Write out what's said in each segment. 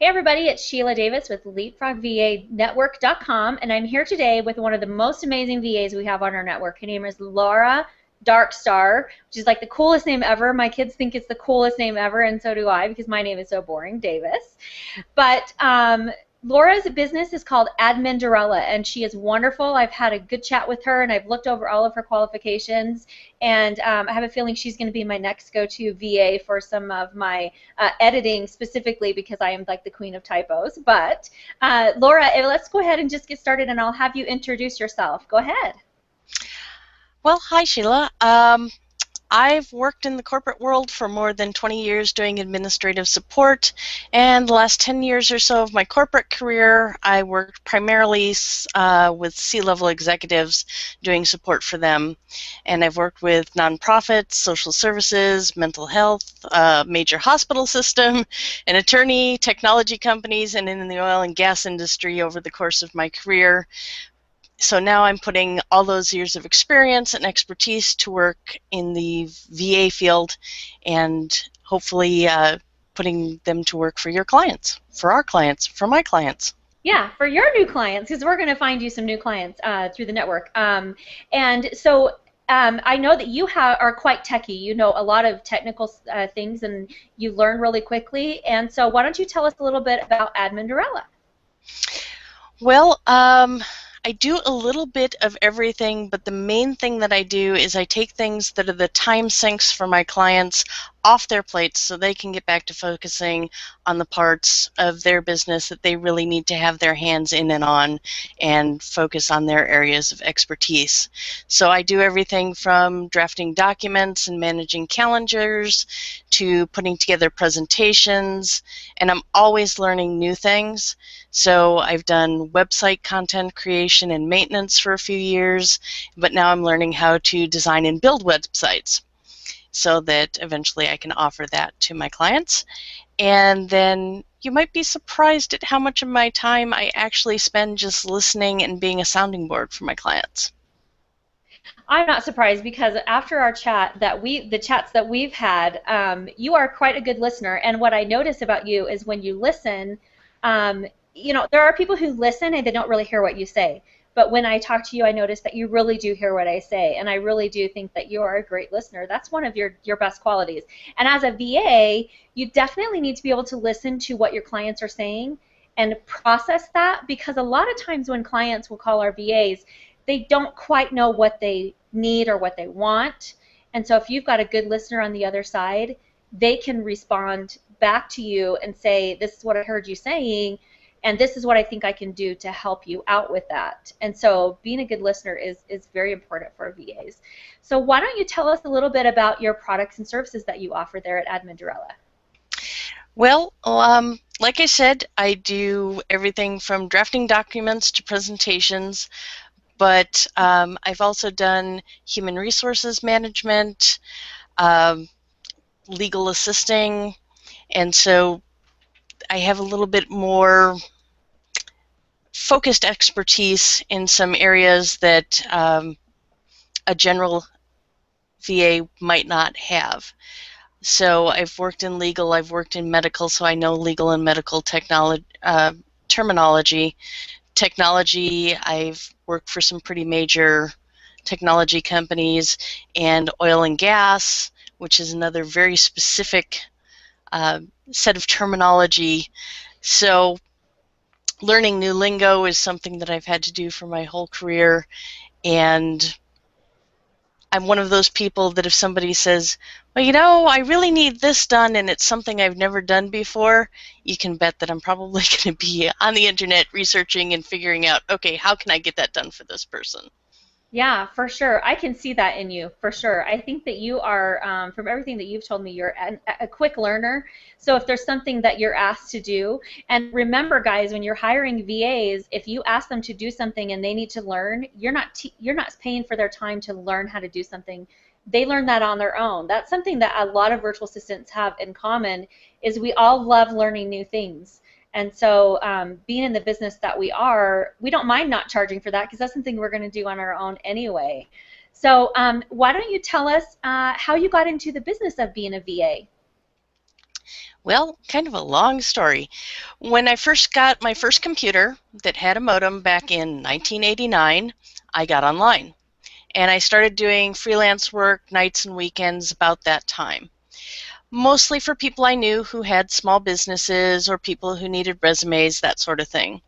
Hey everybody, it's Sheila Davis with LeapFrogVA and I'm here today with one of the most amazing VAs we have on our network. Her name is Laura Darkstar, which is like the coolest name ever. My kids think it's the coolest name ever, and so do I because my name is so boring, Davis. But Laura's business is called Adminderella, and she is wonderful. I've had a good chat with her, and I've looked over all of her qualifications, and I have a feeling she's going to be my next go-to VA for some of my editing, specifically because I am like the queen of typos. But Laura, let's go ahead and just get started, and I'll have you introduce yourself. Go ahead. Well, hi Sheila. I've worked in the corporate world for more than 20 years doing administrative support, and the last 10 years or so of my corporate career I worked primarily with C-level executives doing support for them. And I've worked with nonprofits, social services, mental health, major hospital system, an attorney, technology companies, and in the oil and gas industry over the course of my career. So now I'm putting all those years of experience and expertise to work in the VA field and hopefully putting them to work for your clients, for our clients, for my clients. Yeah, for your new clients, because we're going to find you some new clients through the network. And so I know that you are quite techie. You know a lot of technical things, and you learn really quickly. And so why don't you tell us a little bit about Adminderella? Well, I do a little bit of everything, but the main thing that I do is I take things that are the time sinks for my clients off their plates so they can get back to focusing on the parts of their business that they really need to have their hands in and on and focus on their areas of expertise. So I do everything from drafting documents and managing calendars to putting together presentations, and I'm always learning new things. So I've done website content creation and maintenance for a few years, but now I'm learning how to design and build websites so that eventually I can offer that to my clients. And then you might be surprised at how much of my time I actually spend just listening and being a sounding board for my clients. I'm not surprised because after our chat the chats that we've had, you are quite a good listener. And what I notice about you is when you listen, you know, there are people who listen and they don't really hear what you say. But when I talk to you, I notice that you really do hear what I say, and I really do think that you are a great listener. That's one of your best qualities. And as a VA, you definitely need to be able to listen to what your clients are saying and process that, because a lot of times when clients will call our VAs, they don't quite know what they need or what they want. And so if you've got a good listener on the other side, they can respond back to you and say, this is what I heard you saying, and this is what I think I can do to help you out with that. And so being a good listener is very important for VAs. So why don't you tell us a little bit about your products and services that you offer there at Adminderella? Well, like I said, I do everything from drafting documents to presentations, but I've also done human resources management, legal assisting, and so I have a little bit more focused expertise in some areas that a general VA might not have. So I've worked in legal, I've worked in medical, so I know legal and medical technology, terminology. Technology, I've worked for some pretty major technology companies, and oil and gas, which is another very specific set of terminology. So learning new lingo is something that I've had to do for my whole career, and I'm one of those people that if somebody says, well, you know, I really need this done and it's something I've never done before, you can bet that I'm probably going to be on the internet researching and figuring out, okay, how can I get that done for this person? Yeah, for sure. I can see that in you, for sure. I think that you are, from everything that you've told me, you're a quick learner. So if there's something that you're asked to do, and remember, guys, when you're hiring VAs, if you ask them to do something and they need to learn, you're not paying for their time to learn how to do something. They learn that on their own. That's something that a lot of virtual assistants have in common, is we all love learning new things. And so being in the business that we are, we don't mind not charging for that because that's something we're going to do on our own anyway. So why don't you tell us how you got into the business of being a VA? Well, kind of a long story. When I first got my first computer that had a modem back in 1989, I got online. And I started doing freelance work nights and weekends about that time, mostly for people I knew who had small businesses or people who needed resumes, that sort of thing.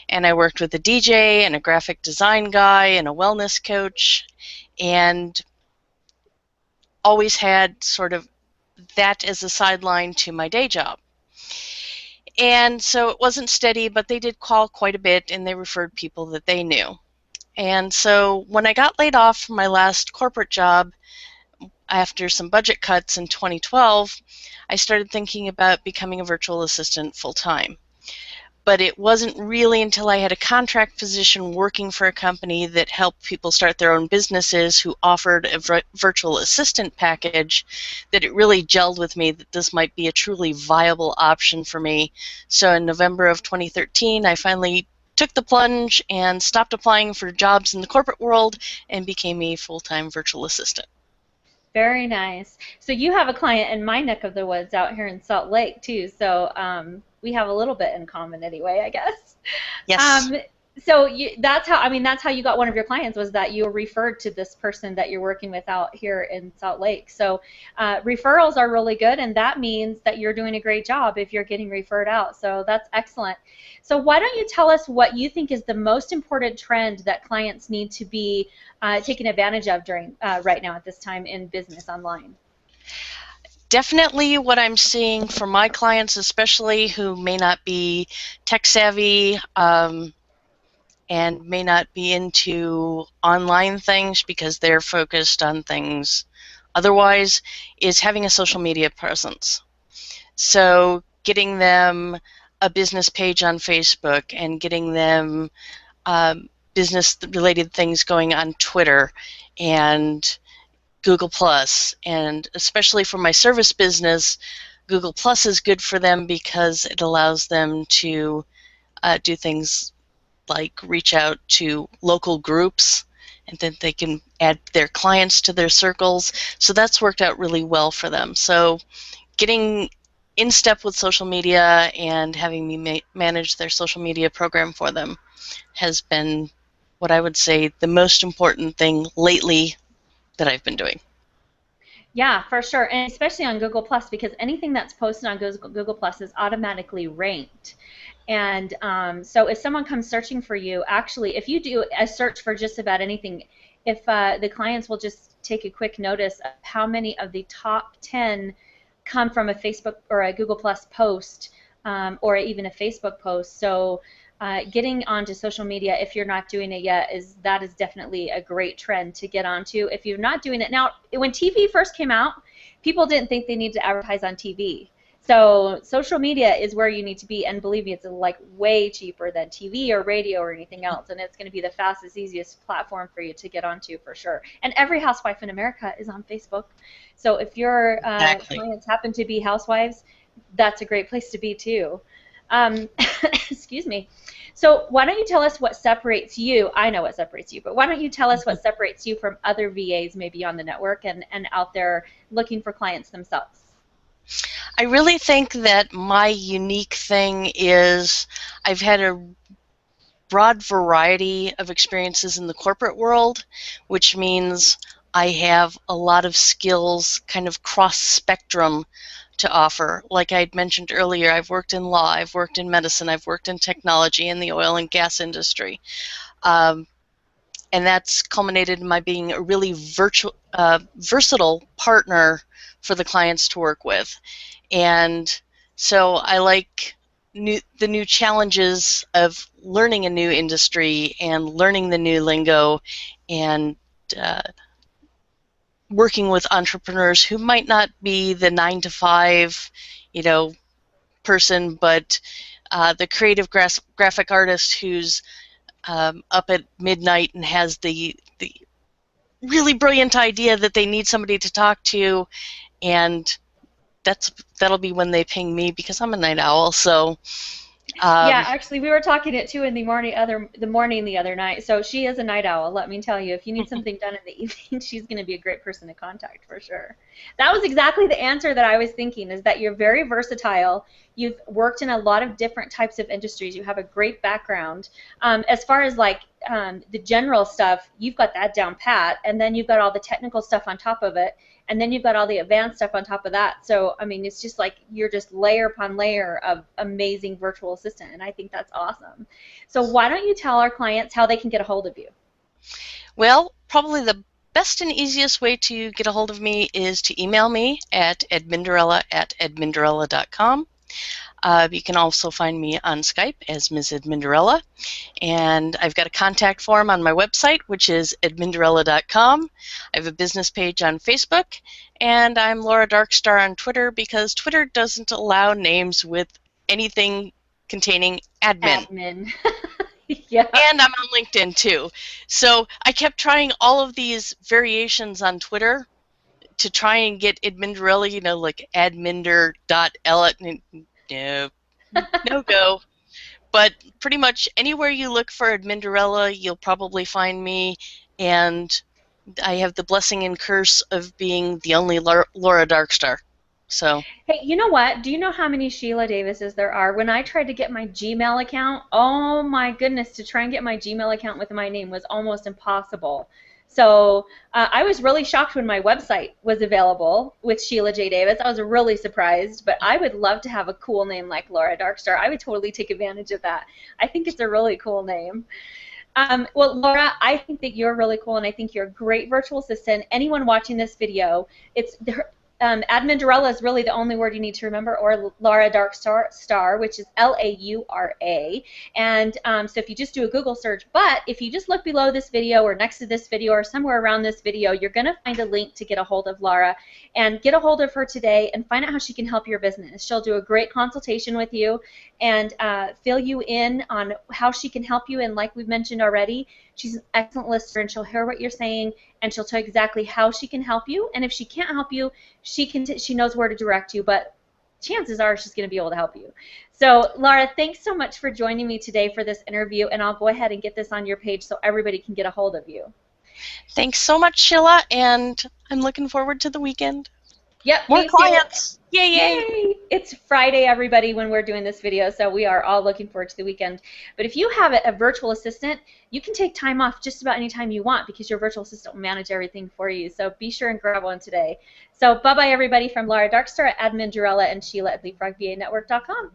And I worked with a DJ and a graphic design guy and a wellness coach, and always had sort of that as a sideline to my day job. And so it wasn't steady, but they did call quite a bit and they referred people that they knew. And so when I got laid off from my last corporate job after some budget cuts in 2012, I started thinking about becoming a virtual assistant full time. But it wasn't really until I had a contract position working for a company that helped people start their own businesses who offered a virtual assistant package that it really gelled with me that this might be a truly viable option for me. So in November of 2013, I finally took the plunge and stopped applying for jobs in the corporate world and became a full-time virtual assistant. Very nice. So you have a client in my neck of the woods out here in Salt Lake too. So we have a little bit in common anyway, I guess. Yes. Um, that's how, I mean, that's how you got one of your clients, was that you were referred to this person that you're working with out here in Salt Lake. So referrals are really good, and that means that you're doing a great job if you're getting referred out. So that's excellent. So why don't you tell us what you think is the most important trend that clients need to be taking advantage of during right now at this time in business online? Definitely what I'm seeing for my clients, especially who may not be tech savvy, and may not be into online things because they're focused on things otherwise, is having a social media presence. So getting them a business page on Facebook and getting them business related things going on Twitter and Google Plus, and especially for my service business, Google Plus is good for them because it allows them to do things like reach out to local groups, and then they can add their clients to their circles. So that's worked out really well for them. So getting in step with social media and having me manage their social media program for them has been what I would say the most important thing lately that I've been doing. Yeah, for sure, and especially on Google Plus, because anything that's posted on Google Plus is automatically ranked. And so if someone comes searching for you, actually, if you do a search for just about anything, if the clients will just take a quick notice of how many of the top 10 come from a Facebook or a Google Plus post, or even a Facebook post. So getting onto social media, if you're not doing it yet, that is definitely a great trend to get onto. If you're not doing it now, when TV first came out, people didn't think they needed to advertise on TV. So social media is where you need to be, and believe me, it's like way cheaper than TV or radio or anything else, and it's going to be the fastest, easiest platform for you to get onto for sure. And every housewife in America is on Facebook. So if your Exactly. clients happen to be housewives, that's a great place to be too. Excuse me. So why don't you tell us what separates you? I know what separates you, but why don't you tell us what separates you from other VAs maybe on the network and out there looking for clients themselves? I really think that my unique thing is I've had a broad variety of experiences in the corporate world, which means I have a lot of skills kind of cross spectrum to offer. Like I had mentioned earlier, I've worked in law, I've worked in medicine, I've worked in technology in the oil and gas industry. And that's culminated in my being a really versatile partner for the clients to work with. And so I like the new challenges of learning a new industry and learning the new lingo and working with entrepreneurs who might not be the 9 to 5, person, but the creative graphic artist who's up at midnight and has the really brilliant idea that they need somebody to talk to, and that'll be when they ping me because I'm a night owl. So Yeah, Um, actually, we were talking at 2 in the morning the other night. So she is a night owl, let me tell you. If you need something done in the evening, she's going to be a great person to contact for sure. That was exactly the answer that I was thinking, is that you're very versatile. You've worked in a lot of different types of industries. You have a great background. As far as like the general stuff, you've got that down pat, and then you've got all the technical stuff on top of it, and then you've got all the advanced stuff on top of that. So I mean, it's just like you're just layer upon layer of amazing virtual assistant, and I think that's awesome. So why don't you tell our clients how they can get a hold of you? well, probably the best and easiest way to get a hold of me is to email me at adminderella@adminderella.com. You can also find me on Skype as Ms. Adminderella. And I've got a contact form on my website, which is adminderella.com. I have a business page on Facebook, and I'm Laura Darkstar on Twitter because Twitter doesn't allow names with anything containing admin. Admin. Yeah. And I'm on LinkedIn too. So I kept trying all of these variations on Twitter to try and get Adminderella, like adminder.ella. No, no go. But pretty much anywhere you look for Adminderella, you'll probably find me. And I have the blessing and curse of being the only Laura Darkstar. So, Hey, you know what? Do you know how many Sheila Davises there are? When I tried to get my Gmail account, oh my goodness, to try and get my Gmail account with my name was almost impossible. So I was really shocked when my website was available with Sheila J. Davis. I was really surprised, but I would love to have a cool name like Laura Darkstar. I would totally take advantage of that. I think it's a really cool name. Well, Laura, I think that you're really cool, and I think you're a great virtual assistant. Anyone watching this video, Adminderella is really the only word you need to remember, or Laura Darkstar, which is Laura. And so if you just do a Google search, but if you just look below this video or next to this video or somewhere around this video, you're going to find a link to get a hold of Laura, and get a hold of her today and find out how she can help your business. She'll do a great consultation with you and fill you in on how she can help you. And like we've mentioned already, she's an excellent listener, and she'll hear what you're saying, and she'll tell you exactly how she can help you. And if she can't help you, she knows where to direct you, but chances are she's going to be able to help you. So, Laura, thanks so much for joining me today for this interview, and I'll go ahead and get this on your page so everybody can get a hold of you. thanks so much, Sheila, and I'm looking forward to the weekend. Yep, More me clients! too. Yay, yay! Yay! It's Friday, everybody, when we're doing this video, so we are all looking forward to the weekend. But if you have a virtual assistant, you can take time off just about any time you want because your virtual assistant will manage everything for you. So be sure and grab one today. So bye-bye, everybody, from Laura Darkstar at Adminderella and Sheila at LeapFrogVA Network.com.